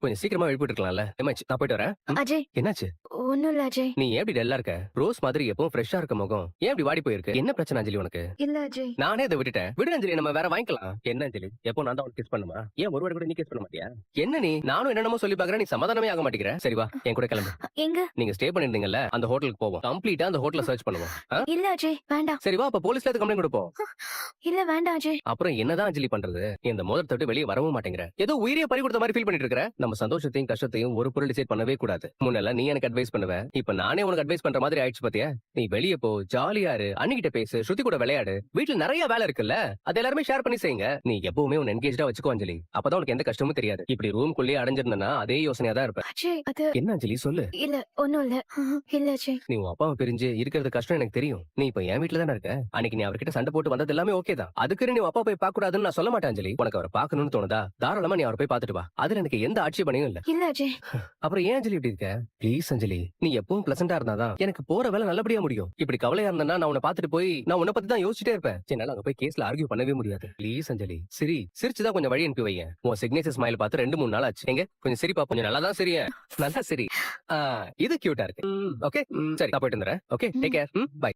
கொஞ்சம் சீக்கிரமா எழுப்பிட்டு இருக்கலாம்ல. என்னாச்சு? நான் போயிட்டு வரேன். அஜய், என்னாச்சு? ஒண்ணும் இல்ல அஜய். நீ ஏன் இப்படி டல்லா இருக்க? ரோஸ் மாதிரி எப்பவும் ஃப்ரெஷ்ஷா இருக்க முகம் ஏன் இப்படி வாடி போயிருக்கு? என்ன பிரச்சனை அஞ்சலி உனக்கு? இல்ல அஜய். நானே இதை விட்டுட்டேன். விடு அஞ்சலி, நம்ம வேற வாங்கிக்கலாம். என்ன அஞ்சலி, எப்போ நான் தான் உனக்கு கிஸ் பண்ணுமா? ஏன் ஒரு வாட்டி கூட நீ கிஸ் பண்ண மாட்டியா? என்ன நீ, நானும் என்னென்னமோ சொல்லி பாக்குறேன், நீ சமாதானமே ஆக மாட்டேங்கிற. சரி வா, என் கூட கிளம்பு. எங்க? நீங்க ஸ்டே பண்ணிருந்தீங்கல்ல, அந்த ஹோட்டலுக்கு போவோம். கம்ப்ளீட்டா அந்த ஹோட்டல சர்ச் பண்ணுவோம். ஆ? இல்ல அஜய், வேண்டாம். சரி வா, அப்ப போலீஸ்ல கம்ப்ளைண்ட் கொடுப்போம். இல்ல வேண்டாம் அஜய். அப்புறம் என்னதான் அஞ்சலி பண்றது? இந்த மோதிரத்தை விட்டு வெளியே வரவும் மாட்டேங்கிற. ஏதோ உயிரியே பறி கொடுத்த மாதிரி ஃபீல் பண்ணிட்டு இருக்கற. நம்ம சந்தோஷத்தையும் கஷ்டத்தையும் ஒரு பொருள் டிசைட் பண்ணவே கூடாது. முன்னெல்லாம் நீ எனக்கு அட்வைஸ் பண்ணுவ, இப்ப நானே உனக்கு அட்வைஸ் பண்ற மாதிரி ஆயிடுச்சு பாத்தியா? நீ வெளியே போ, ஜாலியா இரு, அண்ணிகிட்ட பேசு, ஸ்ருதி கூட விளையாடு. வீட்டுல நிறைய வேலை இருக்குல்ல, அது எல்லாருமே ஷேர் பண்ணி செய்யுங்க. நீ எப்பவுமே உன்னை என்கேஜ்டா வச்சுக்கோ அஞ்சலி. அப்பதான் உனக்கு எந்த கஷ்டமும் தெரியாது. இப்படி ரூம்குள்ளேயே அடைஞ்சிருந்தா அதே யோசனையா தான் இருப்ப. அஜய், அது என்ன அஞ்சலி சொல்லு. இல்ல, ஒண்ணும் இல்ல. இல்ல அஜய். நீ உன் அப்பாவை பிரிஞ்சு இருக்கிறது கஷ்டம் எனக்கு தெரியும். நீ இப்ப என் வீட்டுல தானே இருக்க. அன்னைக்கு நீ அவர்கிட்ட சண்டை போட்டு வந்தது எல்லாமே ஓகே தான். அதுக்கு நீ அப்பா போய் பார்க்க கூடாதுன்னு நான் சொல்ல மாட்டேன் அஞ்சலி. உனக்கு அவரை பார்க்கணும்னு தோணுதா, தாராளமா நீ அவரை போய் பார்த்துட்டு வா. அதுல எனக்கு எந்த ஆட்சேபனையும் இல்ல. இல்ல அஜய். அப்புறம் ஏன் அஞ்சலி இப்படி இருக்க? ப்ளீஸ் அஞ்சலி, நீ எப்பவும் பிளசண்டா இருந்தாதான் எனக்கு போற வேலை நல்லபடியா முடியும். இப்படி கவலையா இருந்தா நான் உன்னை பார்த்துட்டு போய் நான் உன்னை பத்தி தான் யோசிச்சுட்டே இருப்பேன். என்னால அங்க போய் கேஸ்ல ஆர்கியூ பண்ணவே முடியாது. ப்ளீஸ் அஞ்சலி, சரி சிரிச்சுதான் கொஞ்சம் வழி அனுப்பி வையேன். உன் சிக்னேச்சர் ஸ்மைல் பார்த்து 2-3 நாள் ஆச்சு. எங்க கொஞ்சம் சிரிப்பா, கொஞ்சம் நல்லா தான் சரியா, நல்லா சரி. இது கியூட்டா இருக்கு. ஓகே சரி, நான் போயிட்டு வந்துறேன். Okay, take care. பை.